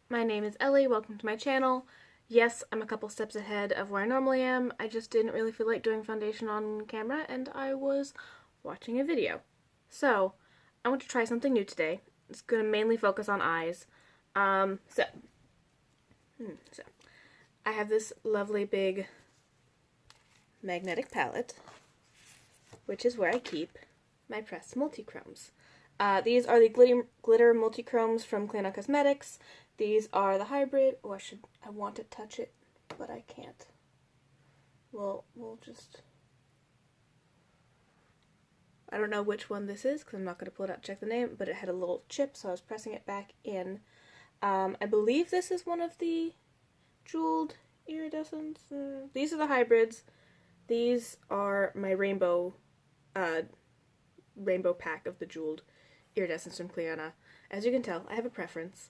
My name is Ellie, welcome to my channel. Yes, I'm a couple steps ahead of where I normally am. I just didn't really feel like doing foundation on camera and I was watching a video. So, I want to try something new today. It's going to mainly focus on eyes. So, I have this lovely big magnetic palette, which is where I keep my pressed multichromes. These are the glitter multichromes from Eyes Cosmetics. These are the hybrid. Oh, I want to touch it, but I can't. We'll just... I don't know which one this is, because I'm not going to pull it out and check the name, but it had a little chip, so I was pressing it back in. I believe this is one of the jeweled iridescents. These are the hybrids. These are my rainbow pack of the jeweled iridescence from Cliona. As you can tell, I have a preference.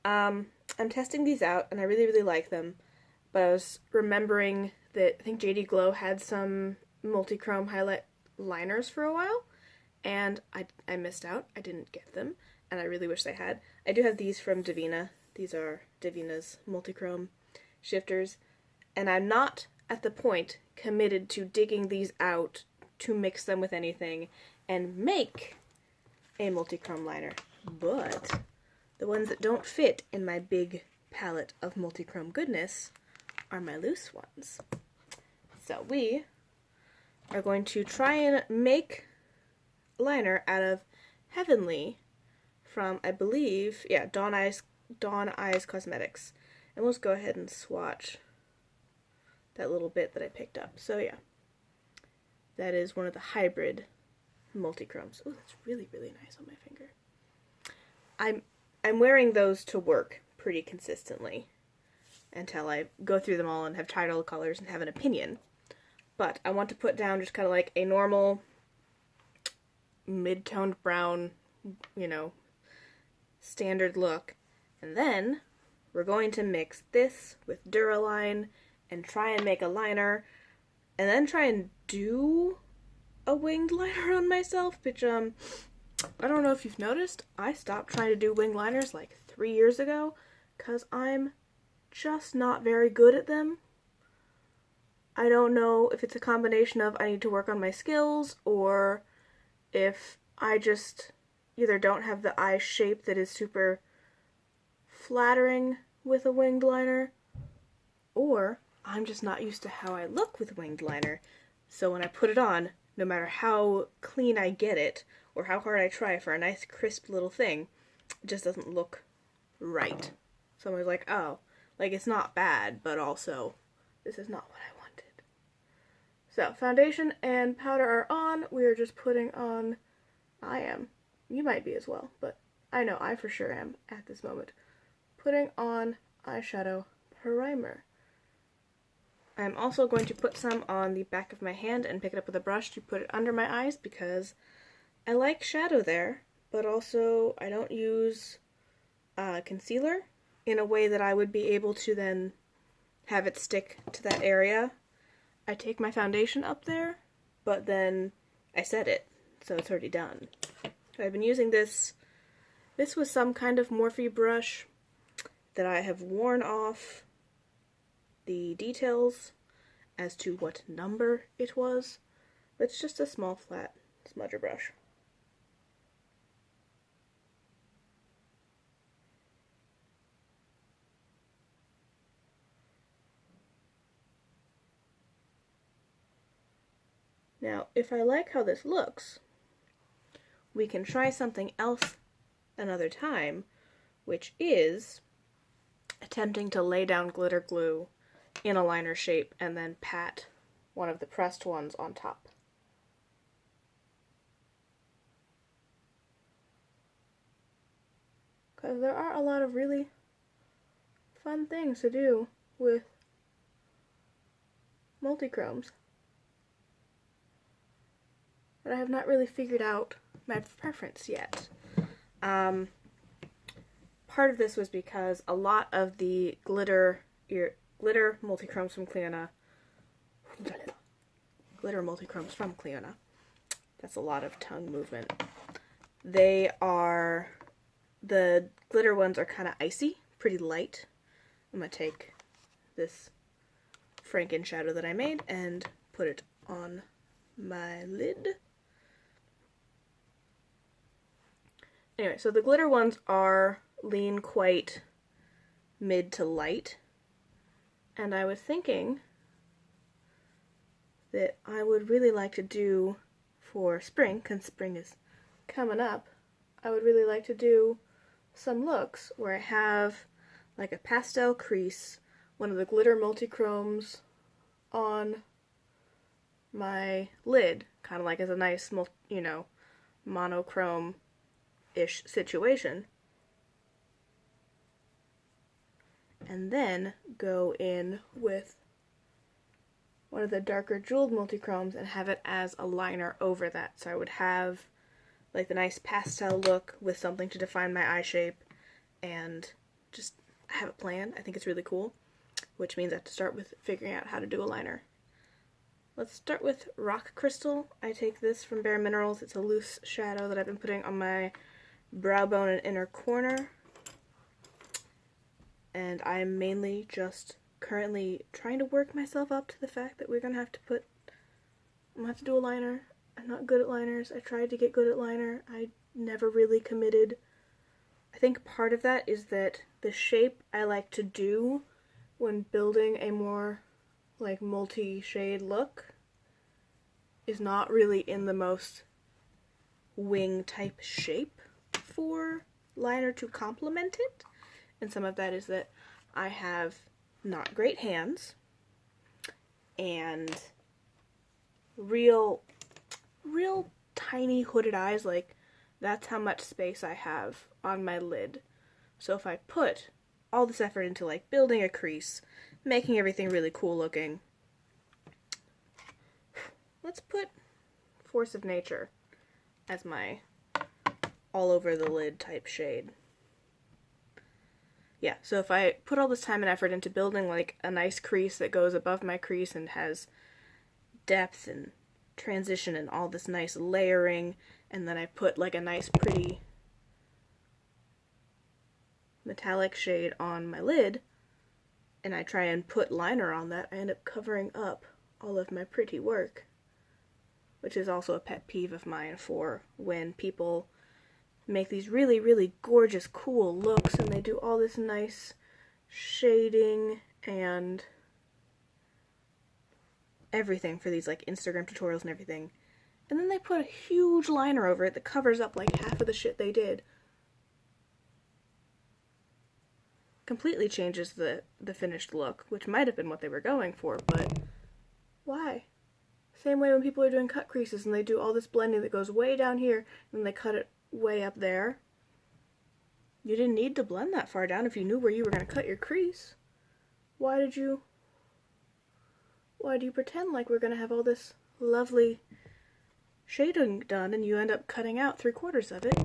I'm testing these out, and I really, really like them, but I was remembering that I think JD Glow had some multichrome highlight liners for a while, and I missed out. I didn't get them, and I really wish I had. I do have these from Divina. These are Divina's multichrome shifters, and I'm not at the point committed to digging these out to mix them with anything and make a multichrome liner, but the ones that don't fit in my big palette of multichrome goodness are my loose ones. So we are going to try and make a liner out of Heavenly from, I believe, yeah, Dawn Eyes Cosmetics. And let's go ahead and swatch that little bit that I picked up. So yeah, that is one of the hybrid multichromes. Oh, that's really, really nice on my finger. I'm wearing those to work pretty consistently until I go through them all and have tried all the colors and have an opinion. But I want to put down just kind of like a normal mid-toned brown, you know, standard look. And then we're going to mix this with Duraline and try and make a liner, and then try and do a winged liner on myself, which, I don't know if you've noticed, I stopped trying to do winged liners like 3 years ago, because I'm just not very good at them. I don't know if it's a combination of I need to work on my skills, or if I just either don't have the eye shape that is super flattering with a winged liner, or I'm just not used to how I look with winged liner. So when I put it on, no matter how clean I get it, or how hard I try for a nice crisp little thing, it just doesn't look right. So I was like, oh, like it's not bad, but also, this is not what I wanted. So, foundation and powder are on. We are just putting on, I am. You might be as well, but I know I for sure am at this moment. Putting on eyeshadow primer. I'm also going to put some on the back of my hand and pick it up with a brush to put it under my eyes because I like shadow there, but also I don't use concealer in a way that I would be able to then have it stick to that area. I take my foundation up there, but then I set it, so it's already done. So I've been using this. This was some kind of Morphe brush that I have worn off the details as to what number it was. It's just a small flat smudger brush. Now, if I like how this looks, we can try something else another time, which is attempting to lay down glitter glue in a liner shape and then pat one of the pressed ones on top. Because there are a lot of really fun things to do with multichromes. But I have not really figured out my preference yet. Part of this was because a lot of the glitter multichromes from Cliona, that's a lot of tongue movement. The glitter ones are kind of icy pretty light. I'm going to take this Franken shadow that I made and put it on my lid. Anyway, so the glitter ones lean quite mid to light, and I was thinking that I would really like to do for spring, because spring is coming up, I would really like to do some looks where I have like a pastel crease, one of the glitter multichromes on my lid, kind of like as a nice, you know, monochrome-ish situation. And then go in with one of the darker jeweled multichromes and have it as a liner over that. So I would have like the nice pastel look with something to define my eye shape and just have it planned. I think it's really cool, which means I have to start with figuring out how to do a liner. Let's start with Rock Crystal. I take this from Bare Minerals. It's a loose shadow that I've been putting on my brow bone and inner corner. And I'm mainly just currently trying to work myself up to the fact that I'm gonna have to do a liner. I'm not good at liners. I tried to get good at liner. I never really committed. I think part of that is that the shape I like to do when building a more like multi-shade look is not really in the most wing type shape for liner to complement it. And some of that is that I have not great hands and real tiny hooded eyes. Like, that's how much space I have on my lid. So if I put all this effort into like building a crease, making everything really cool looking, let's put Force of Nature as my all over the lid type shade. Yeah, so if I put all this time and effort into building like a nice crease that goes above my crease and has depth and transition and all this nice layering, and then I put like a nice pretty metallic shade on my lid, and I try and put liner on that, I end up covering up all of my pretty work, which is also a pet peeve of mine for when people make these really, really gorgeous, cool looks, and they do all this nice shading and everything for these like Instagram tutorials and everything, and then they put a huge liner over it that covers up like half of the shit they did. Completely changes the finished look, which might have been what they were going for, but why? Same way when people are doing cut creases and they do all this blending that goes way down here and then they cut it way up there. You didn't need to blend that far down if you knew where you were going to cut your crease. Why do you pretend like we're going to have all this lovely shading done and you end up cutting out 3/4 of it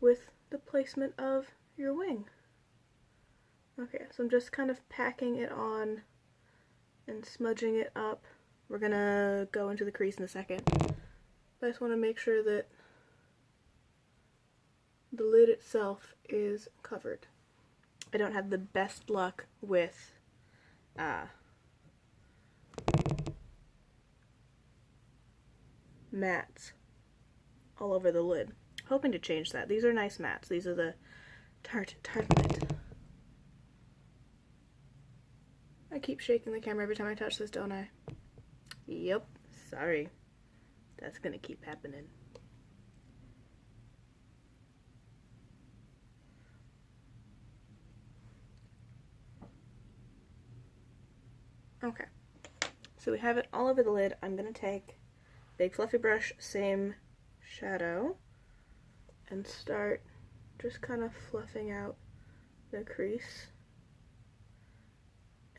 with the placement of your wing? Okay, so I'm just kind of packing it on and smudging it up. We're going to go into the crease in a second. But I just want to make sure that the lid itself is covered. I don't have the best luck with mattes all over the lid. Hoping to change that. These are nice mattes. These are the Tartelette. I keep shaking the camera every time I touch this, don't I? Yep. Sorry. That's gonna keep happening. Okay. So we have it all over the lid. I'm gonna take big fluffy brush, same shadow, and start just kind of fluffing out the crease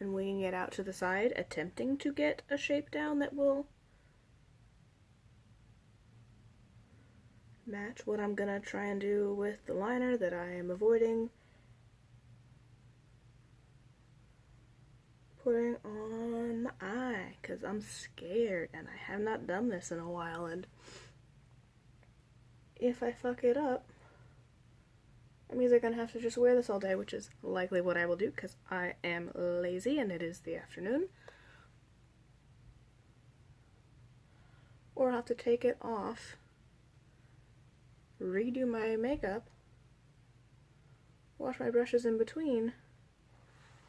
and winging it out to the side, attempting to get a shape down that will match what I'm gonna try and do with the liner that I am avoiding putting on the eye, because I'm scared and I have not done this in a while, and if I fuck it up, That means I'm gonna have to just wear this all day, which is likely what I will do because I am lazy and it is the afternoon. Or I'll have to take it off, redo my makeup, wash my brushes in between,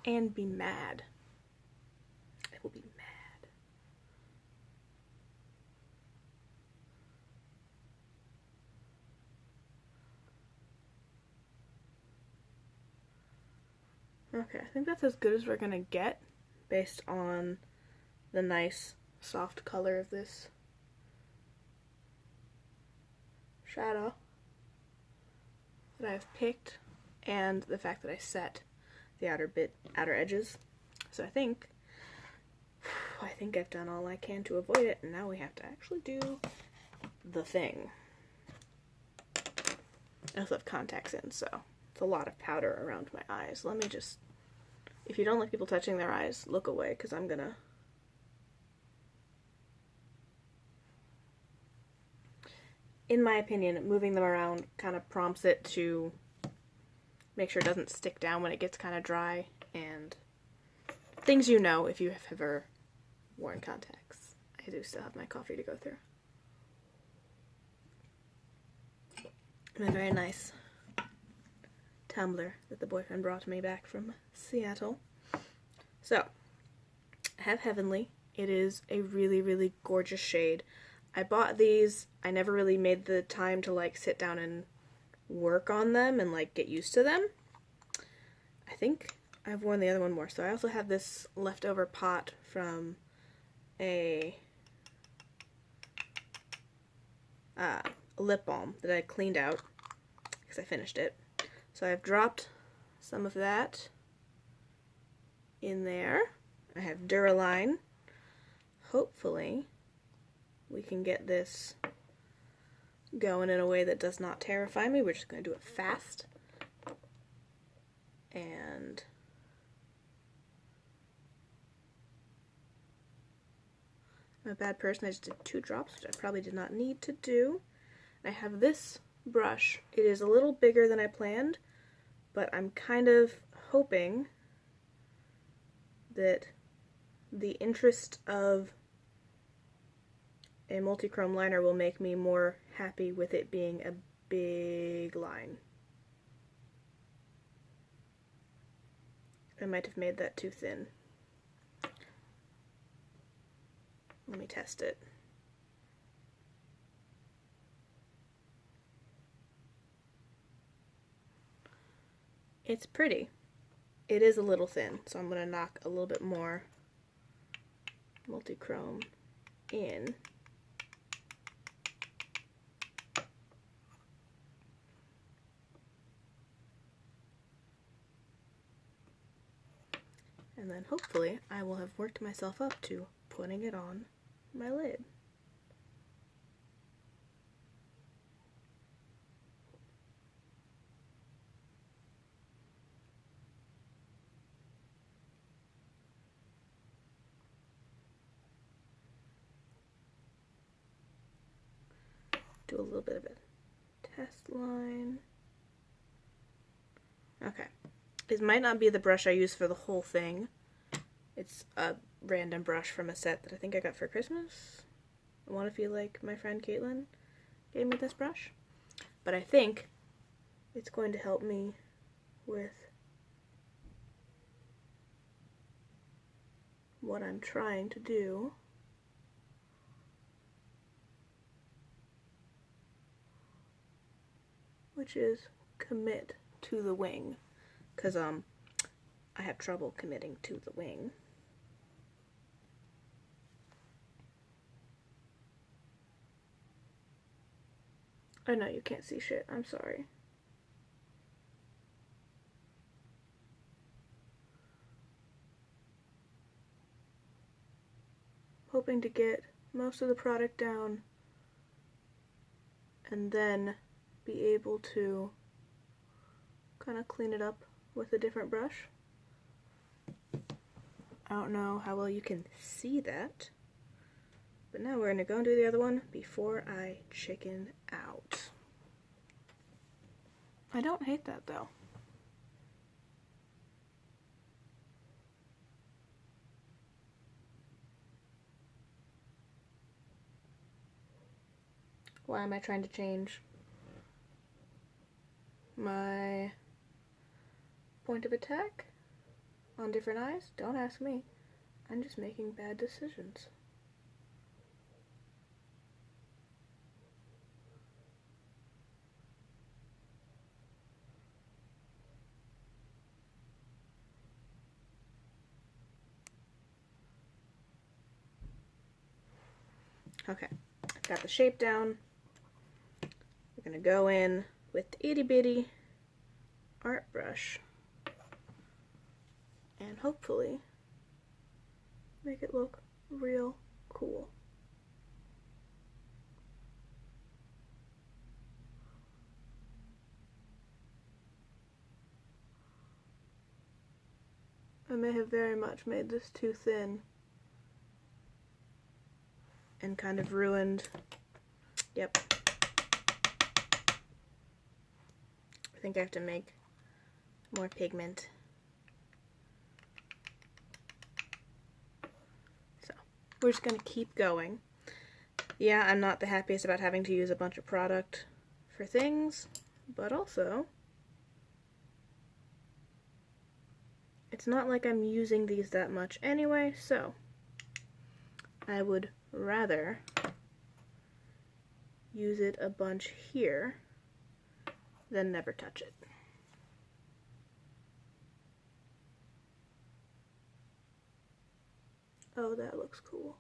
and be mad. I will be mad. Okay, I think that's as good as we're gonna get based on the nice soft color of this shadow that I've picked and the fact that I set the outer edges. So I think I've done all I can to avoid it, and now we have to actually do the thing. I also have contacts in, so it's a lot of powder around my eyes. Let me just, if you don't like people touching their eyes, look away, because I'm gonna in my opinion, moving them around kind of prompts it to make sure it doesn't stick down when it gets kind of dry, and things you know if you have ever worn contacts. I do still have my coffee to go through. And a very nice tumbler that the boyfriend brought me back from Seattle. So, I have Heavenly. It is a really, really gorgeous shade. I bought these. I never really made the time to like sit down and work on them and like get used to them. I think I've worn the other one more. So I also have this leftover pot from a lip balm that I cleaned out because I finished it. So I've dropped some of that in there. I have Duraline. Hopefully we can get this going in a way that does not terrify me. We're just going to do it fast. And I'm a bad person. I just did 2 drops, which I probably did not need to do. I have this brush. It is a little bigger than I planned, but I'm kind of hoping that the interest of a multichrome liner will make me more happy with it being a big line. I might have made that too thin. Let me test it. It's pretty. It is a little thin, so I'm going to knock a little bit more multichrome in. And then hopefully I will have worked myself up to putting it on my lid. Do a little bit of a test line. Okay. This might not be the brush I use for the whole thing. It's a random brush from a set that I think I got for Christmas. I want to feel like my friend Caitlin gave me this brush. But I think it's going to help me with what I'm trying to do. Which is commit to the wing. Because I have trouble committing to the wing. I know you can't see shit. I'm sorry. Hoping to get most of the product down and then be able to kind of clean it up with a different brush. I don't know how well you can see that, but now we're going to go and do the other one before I chicken out. I don't hate that though. Why am I trying to change my point of attack on different eyes? Don't ask me. I'm just making bad decisions. Okay, I've got the shape down. We're gonna go in with the itty bitty art brush and hopefully make it look real cool. I may have very much made this too thin and kind of ruined. Yep. I think I have to make more pigment. So, we're just gonna keep going. Yeah, I'm not the happiest about having to use a bunch of product for things, but also it's not like I'm using these that much anyway, so I would rather use it a bunch here than never touch it. Oh, that looks cool.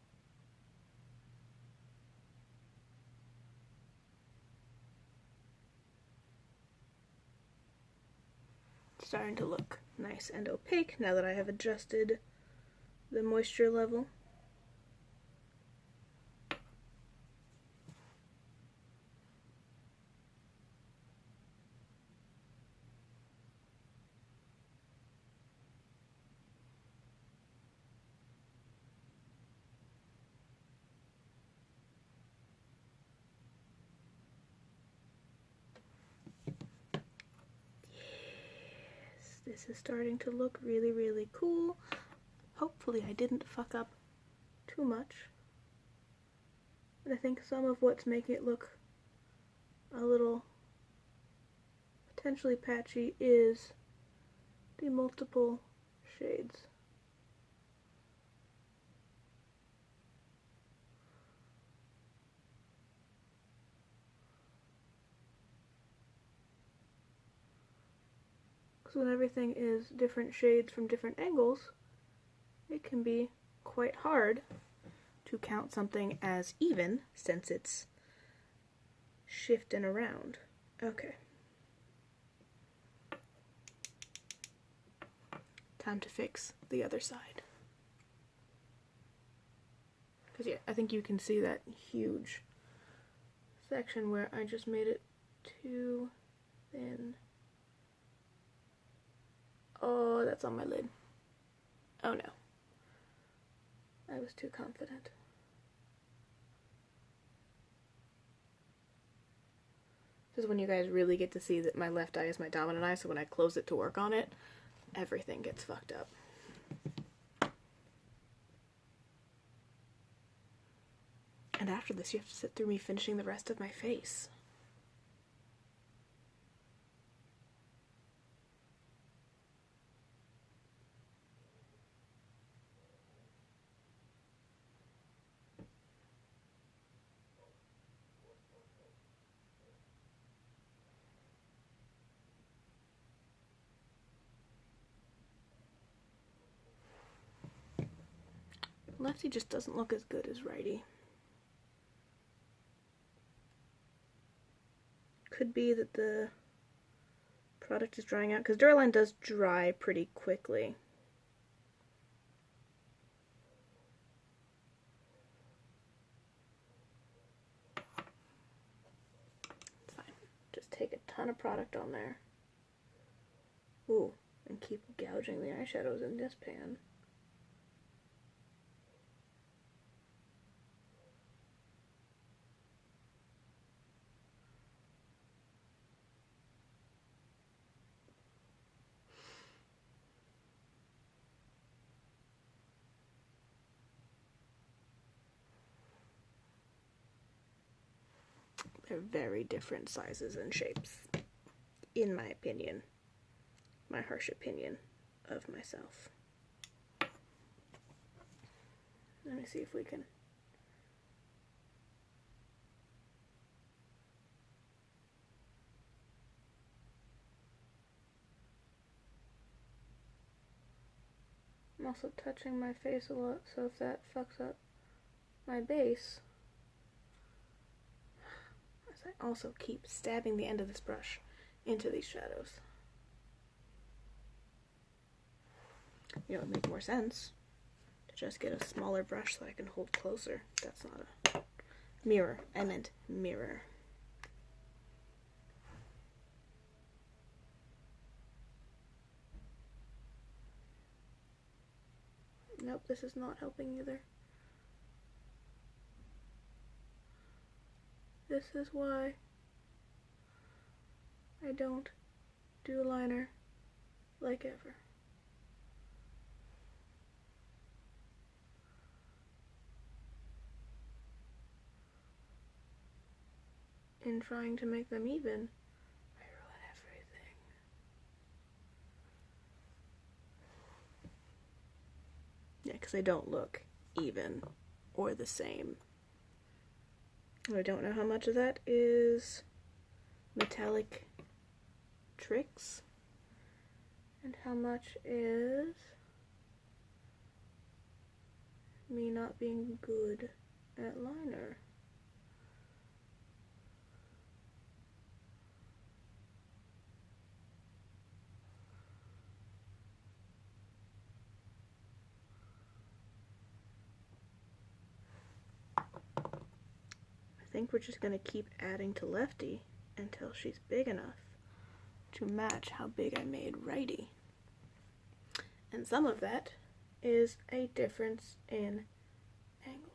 It's starting to look nice and opaque now that I have adjusted the moisture level. This is starting to look really, really cool. Hopefully I didn't fuck up too much. But I think some of what's making it look a little potentially patchy is the multiple shades. Because when everything is different shades from different angles, it can be quite hard to count something as even since it's shifting around. Okay. Time to fix the other side. Because yeah, I think you can see that huge section where I just made it too thin. Oh, that's on my lid. Oh no. I was too confident. This is when you guys really get to see that my left eye is my dominant eye, so when I close it to work on it, everything gets fucked up. And after this, you have to sit through me finishing the rest of my face. Lefty just doesn't look as good as righty. Could be that the product is drying out, because Duraline does dry pretty quickly. It's fine. Just take a ton of product on there. Ooh, and keep gouging the eyeshadows in this pan. They're very different sizes and shapes, in my opinion. My harsh opinion of myself. Let me see if we can... I'm also touching my face a lot, so if that fucks up my base, as I also keep stabbing the end of this brush into these shadows. You know, it would make more sense to just get a smaller brush so I can hold closer. That's not a mirror. I meant mirror. Nope, this is not helping either. This is why I don't do liner like ever. In trying to make them even, I ruin everything. Yeah, because they don't look even or the same. I don't know how much of that is metallic tricks and how much is me not being good at liner. I think we're just going to keep adding to Lefty until she's big enough to match how big I made Righty. And some of that is a difference in angles.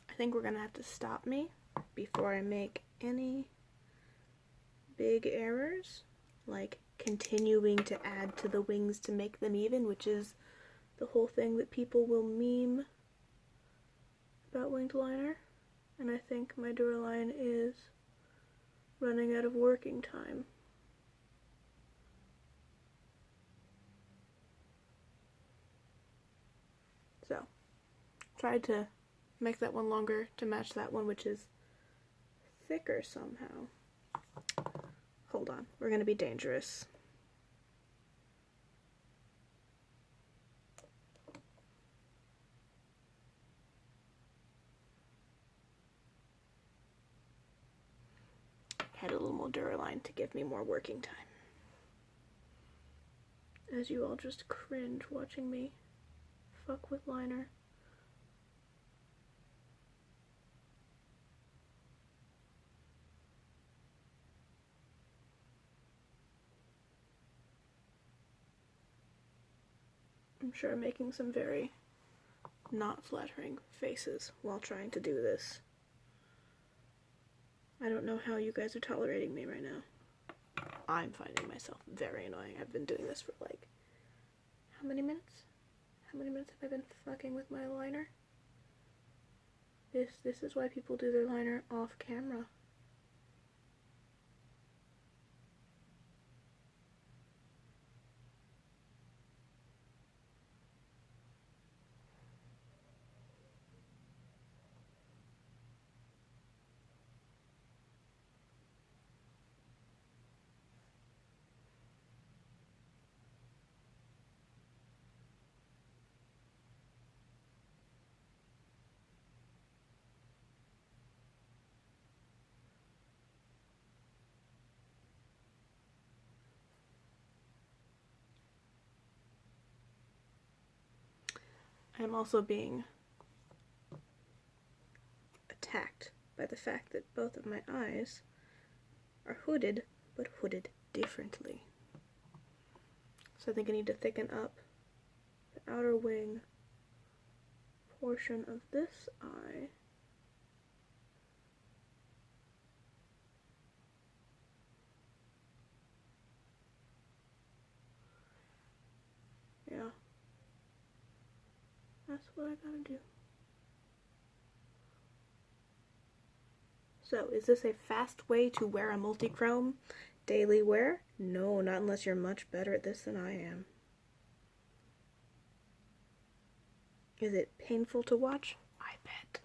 I think we're gonna have to stop me before I make any big errors, like continuing to add to the wings to make them even, which is the whole thing that people will meme about winged liner. And I think my Duraline is running out of working time. So, tried to make that one longer to match that one, which is thicker somehow. Hold on, we're gonna be dangerous. Had a little more Duraline to give me more working time. As you all just cringe watching me fuck with liner. I'm sure I'm making some very not flattering faces while trying to do this. I don't know how you guys are tolerating me right now. I'm finding myself very annoying. I've been doing this for like, how many minutes? How many minutes have I been fucking with my liner? This is why people do their liner off camera. I am also being attacked by the fact that both of my eyes are hooded, but hooded differently. So I think I need to thicken up the outer wing portion of this eye. Yeah. That's what I gotta do. So, is this a fast way to wear a multichrome daily wear? No, not unless you're much better at this than I am. Is it painful to watch? I bet.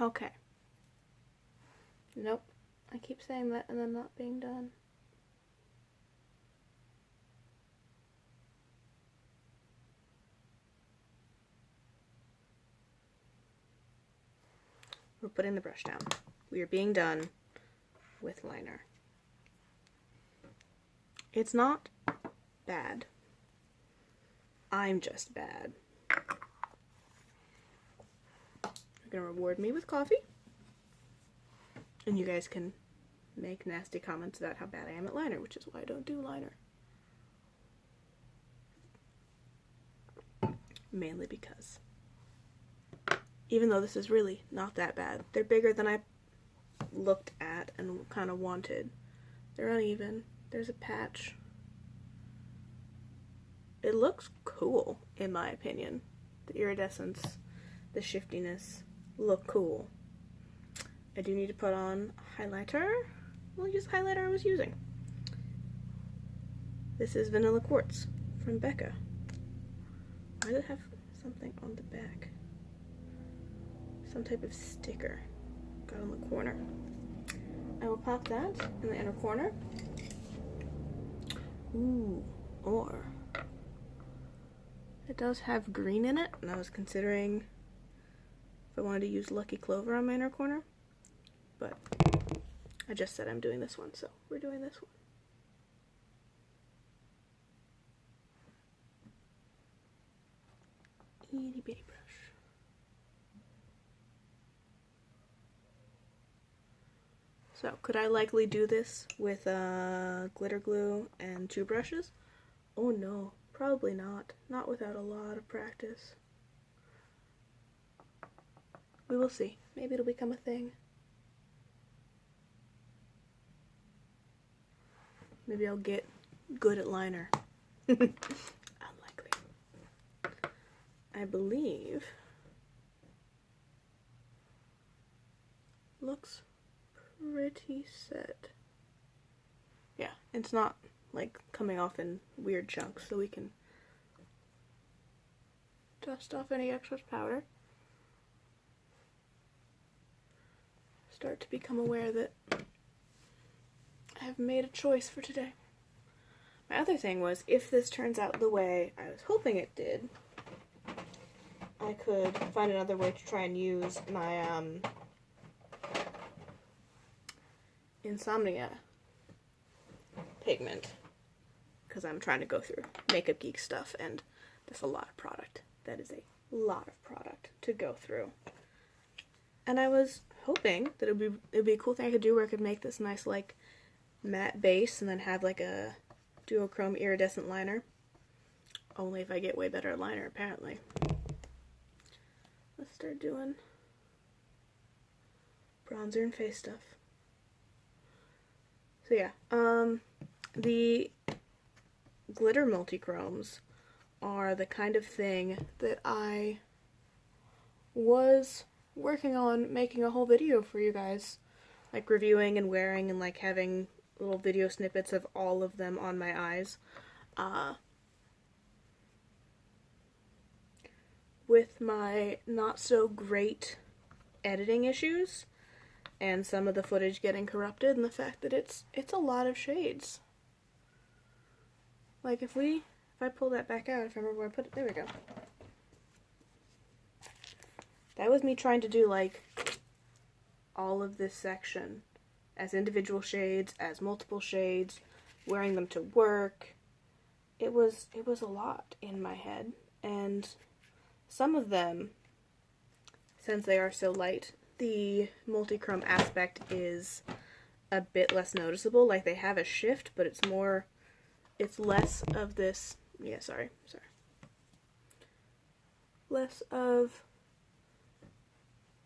Okay. Nope. I keep saying that and then not being done. We're putting the brush down. We are being done with liner. It's not bad. I'm just bad. You're gonna reward me with coffee. And you guys can make nasty comments about how bad I am at liner, which is why I don't do liner. Mainly because, even though this is really not that bad, they're bigger than I looked at and kind of wanted. They're uneven. There's a patch. It looks cool, in my opinion. The iridescence, the shiftiness look cool. I do need to put on highlighter. We'll use the highlighter I was using. This is Vanilla Quartz from Becca. Why does it have something on the back? Some type of sticker. Got on the corner. I will pop that in the inner corner. Ooh, or it does have green in it, and I was considering if I wanted to use Lucky Clover on my inner corner, but I just said I'm doing this one, so we're doing this one. Itty bitty brush. So, could I likely do this with glitter glue and 2 brushes? Oh no, probably not. Not without a lot of practice. We will see. Maybe it'll become a thing. Maybe I'll get good at liner. Unlikely. I believe looks pretty set. Yeah, it's not like coming off in weird chunks, so we can dust off any excess powder. Start to become aware that I have made a choice for today. My other thing was, if this turns out the way I was hoping it did, I could find another way to try and use my Insomnia pigment, because I'm trying to go through Makeup Geek stuff, and that's a lot of product. That is a lot of product to go through. And I was hoping that it would be a cool thing I could do where I could make this nice, like, matte base and then have, like, a duochrome iridescent liner. Only if I get way better at liner, apparently. Let's start doing bronzer and face stuff. So yeah, the glitter multichromes are the kind of thing that I was working on making a whole video for you guys, like reviewing and wearing and like having little video snippets of all of them on my eyes. With my not so great editing issues and some of the footage getting corrupted and the fact that it's a lot of shades. Like if I pull that back out, if I remember where I put it, there we go. That was me trying to do like all of this section as individual shades, as multiple shades, wearing them to work. It was a lot in my head, and some of them, since they are so light, the multichrome aspect is a bit less noticeable. Like they have a shift, but it's less of this, less of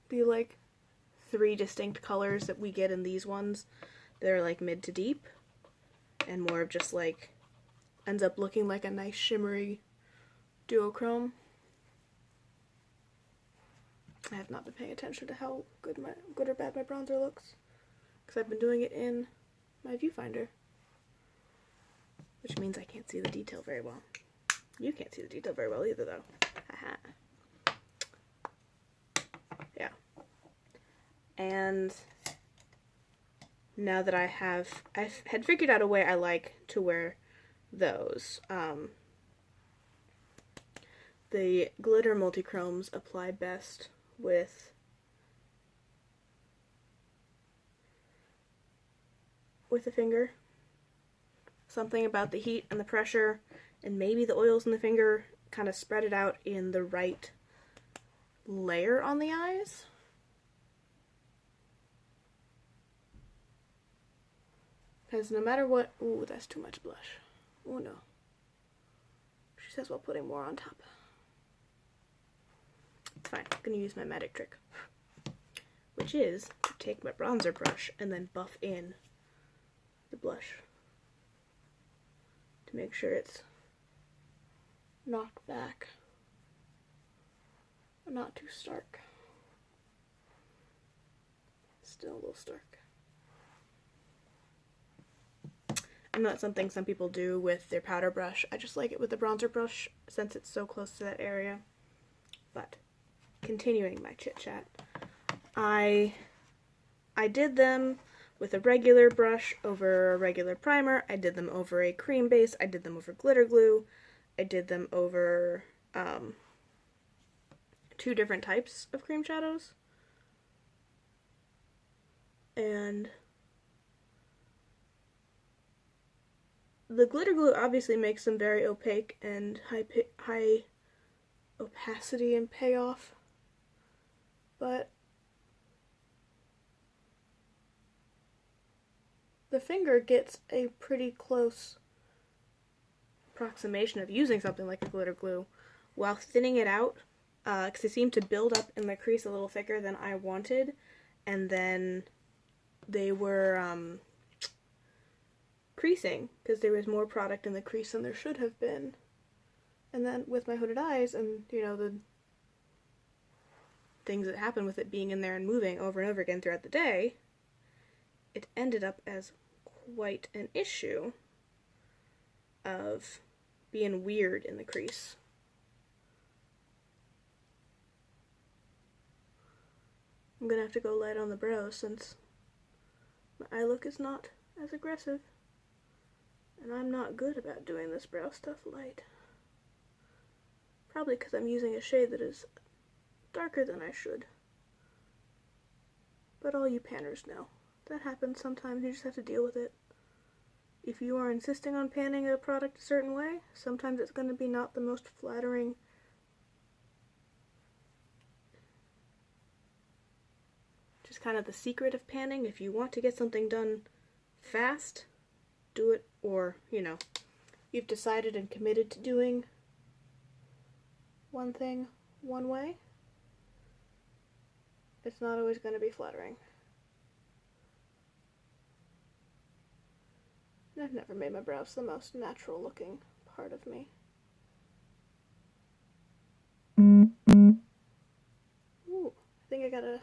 the like 3 distinct colors that we get in these ones. They're like mid to deep, and more of just like ends up looking like a nice shimmery duochrome. I have not been paying attention to how good or bad my bronzer looks, because I've been doing it in my viewfinder, which means I can't see the detail very well. You can't see the detail very well either, though. Haha. Yeah. And now that I had figured out a way I like to wear those. The glitter multichromes apply best with a finger. Something about the heat and the pressure and maybe the oils in the finger kind of spread it out in the right layer on the eyes. Because no matter what... Ooh, that's too much blush. Oh no. She says while putting more on top. It's fine. I'm going to use my magic trick, which is to take my bronzer brush and then buff in the blush to make sure it's knocked back, not too stark. Still a little stark. And that's something some people do with their powder brush. I just like it with the bronzer brush since it's so close to that area. But continuing my chit chat, I did them with a regular brush over a regular primer. I did them over a cream base. I did them over glitter glue. I did them over 2 different types of cream shadows. And the glitter glue obviously makes them very opaque and high opacity and payoff, but the finger gets a pretty close approximation of using something like a glitter glue while thinning it out, because they seem to build up in the crease a little thicker than I wanted, and then they were creasing because there was more product in the crease than there should have been. And then with my hooded eyes and, you know, the things that happen with it being in there and moving over and over again throughout the day, it ended up as quite an issue of being weird in the crease. I'm gonna have to go light on the brows since my eye look is not as aggressive. And I'm not good about doing this brow stuff light. Probably because I'm using a shade that is darker than I should. But all you panners know. That happens sometimes, you just have to deal with it. If you are insisting on panning a product a certain way, sometimes it's going to be not the most flattering. Just kind of the secret of panning. If you want to get something done fast, do it, or, you know, you've decided and committed to doing one thing one way, it's not always going to be flattering. And I've never made my brows the most natural looking part of me. got a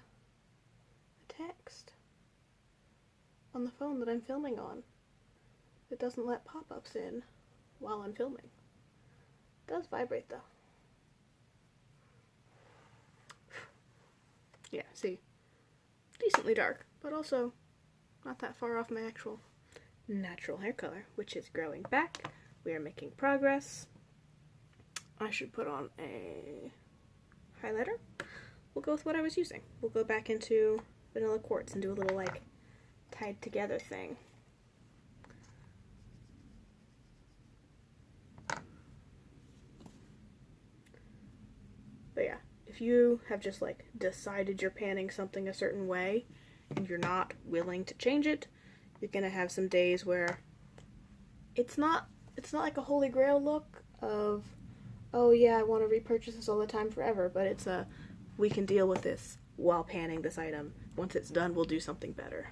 text on the phone that I'm filming on. It doesn't let pop-ups in while I'm filming. It does vibrate though. Yeah, see, decently dark, but also not that far off my actual natural hair color, which is growing back. We are making progress. I should put on a highlighter. We'll go with what I was using. We'll go back into vanilla quartz and do a little like tied together thing. But yeah, if you have just like decided you're panning something a certain way and you're not willing to change it, you're gonna have some days where it's not like a holy grail look of, oh yeah, I want to repurchase this all the time forever, but it's a, we can deal with this while panning this item. Once it's done, we'll do something better.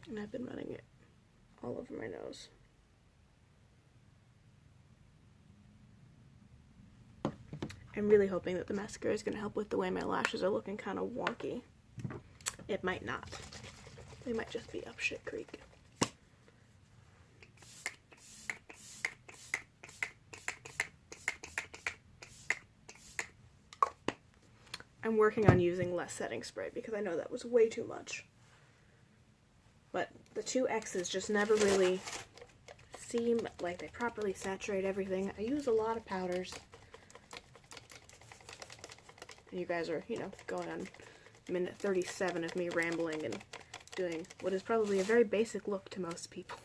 And I've been running it all over my nose. I'm really hoping that the mascara is going to help with the way my lashes are looking kind of wonky. It might not. They might just be up shit creek. I'm working on using less setting spray because I know that was way too much. But the 2X's just never really seem like they properly saturate everything. I use a lot of powders. And you guys are, you know, going on minute 37 of me rambling and doing what is probably a very basic look to most people.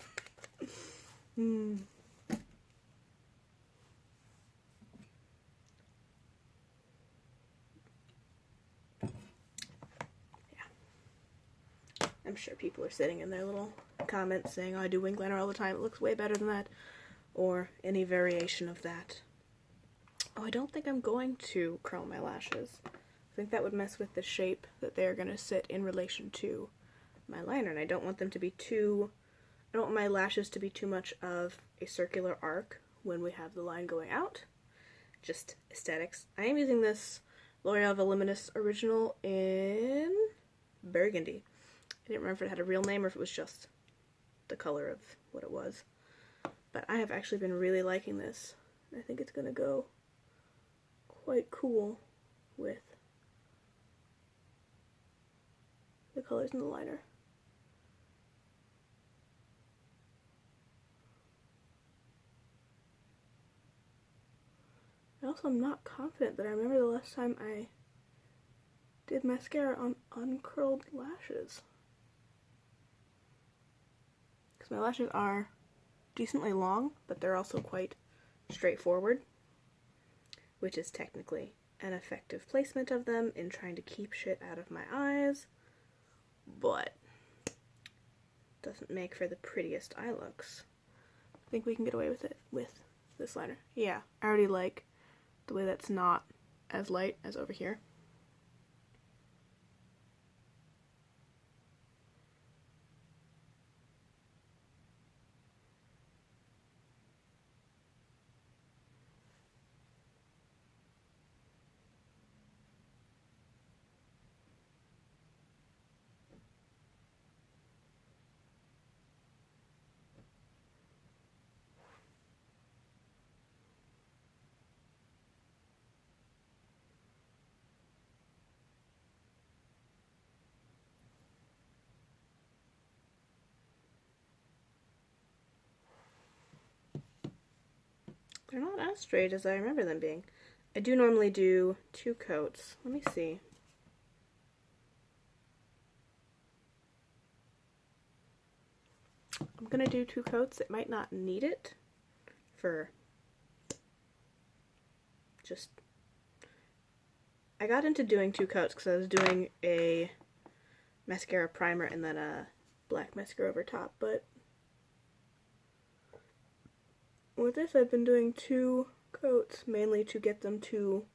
I'm sure people are sitting in their little comments saying, oh, I do wing liner all the time, it looks way better than that, or any variation of that. Oh, I don't think I'm going to curl my lashes. I think that would mess with the shape that they're going to sit in relation to my liner, and I don't want them to be too, I don't want my lashes to be too much of a circular arc when we have the line going out. Just aesthetics. I am using this L'Oreal Voluminous Original in Burgundy. I didn't remember if it had a real name or if it was just the color of what it was. But I have actually been really liking this. I think it's going to go quite cool with the colors in the liner. I also am not confident that I remember the last time I did mascara on uncurled lashes. Because my lashes are decently long, but they're also quite straightforward, which is technically an effective placement of them in trying to keep shit out of my eyes, but doesn't make for the prettiest eye looks. I think we can get away with it with this liner. Yeah, I already like the way that's not as light as over here. They're not as straight as I remember them being. I do normally do 2 coats. Let me see. I'm gonna do 2 coats. It might not need it for just... I got into doing 2 coats because I was doing a mascara primer and then a black mascara over top, but with this I've been doing 2 coats mainly to get them to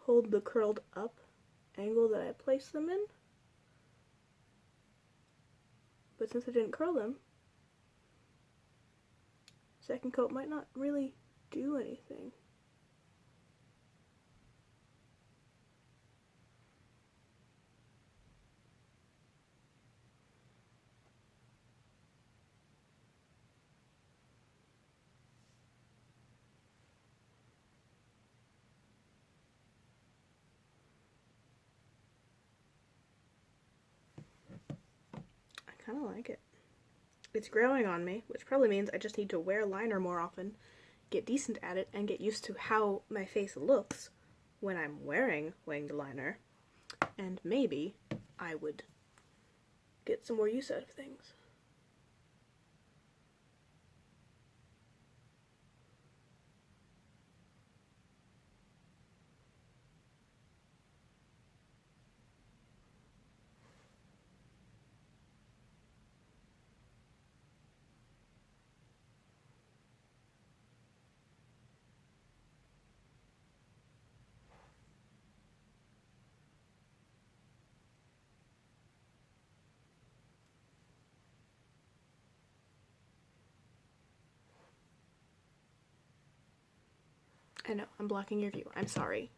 hold the curled up angle that I placed them in. But since I didn't curl them, second coat might not really do anything. I kind of like it. It's growing on me, which probably means I just need to wear liner more often, get decent at it, and get used to how my face looks when I'm wearing winged liner. And maybe I would get some more use out of things. I know, I'm blocking your view. I'm sorry.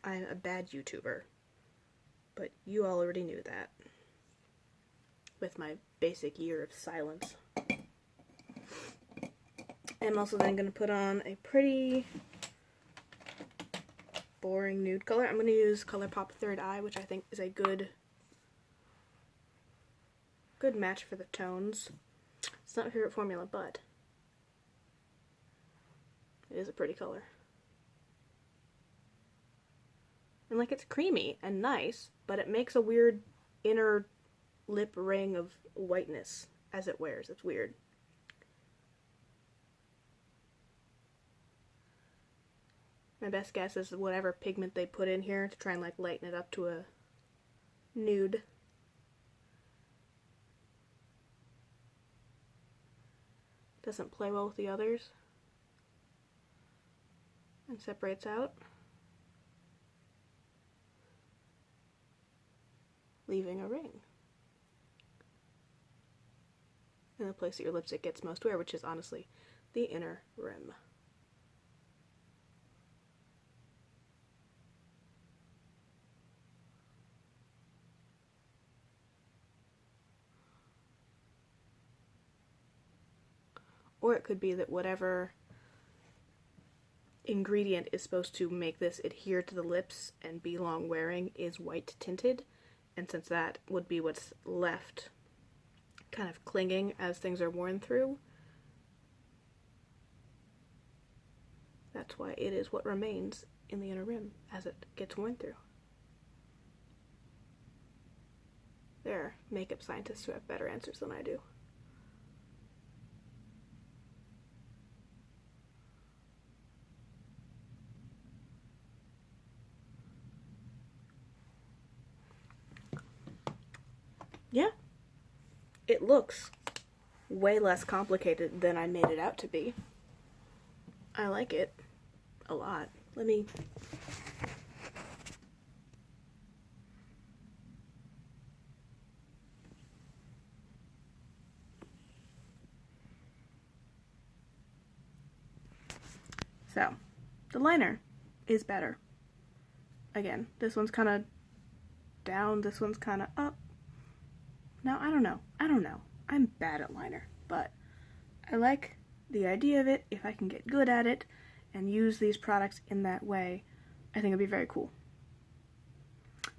I'm a bad YouTuber. But you all already knew that. With my basic year of silence. I'm also then going to put on a pretty boring nude color. I'm going to use ColourPop Third Eye, which I think is a good match for the tones. It's not my favorite formula, but it is a pretty color. And like, it's creamy and nice, but it makes a weird inner lip ring of whiteness as it wears. It's weird. My best guess is whatever pigment they put in here to try and like lighten it up to a nude. Doesn't play well with the others and separates out, leaving a ring in the place that your lipstick gets most wear, which is honestly the inner rim. Or it could be that whatever ingredient is supposed to make this adhere to the lips and be long wearing is white tinted, and since that would be what's left kind of clinging as things are worn through, that's why it is what remains in the inner rim as it gets worn through. There are makeup scientists who have better answers than I do. Yeah, it looks way less complicated than I made it out to be. I like it a lot. Let me... So, the liner is better. Again, this one's kind of down, this one's kind of up. Now, I don't know. I'm bad at liner, but I like the idea of it. If I can get good at it and use these products in that way, I think it'd be very cool.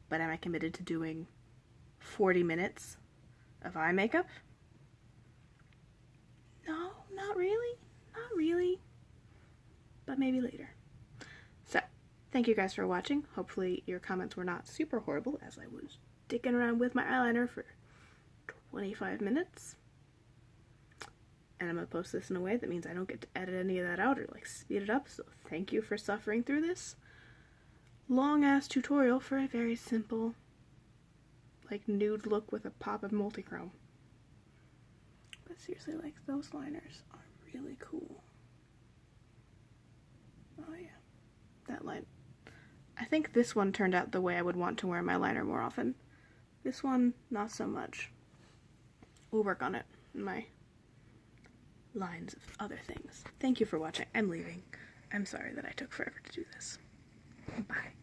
But am I committed to doing 40 minutes of eye makeup? No, not really. Not really. But maybe later. So, thank you guys for watching. Hopefully your comments were not super horrible as I was dicking around with my eyeliner for 25 minutes. And I'm going to post this in a way that means I don't get to edit any of that out or like speed it up. So thank you for suffering through this long-ass tutorial for a very simple, like, nude look with a pop of multichrome. But seriously, like, those liners are really cool. Oh yeah. That line. I think this one turned out the way I would want to wear my liner more often. This one, not so much. We'll work on it in my lines of other things. Thank you for watching. I'm leaving. I'm sorry that I took forever to do this. Bye.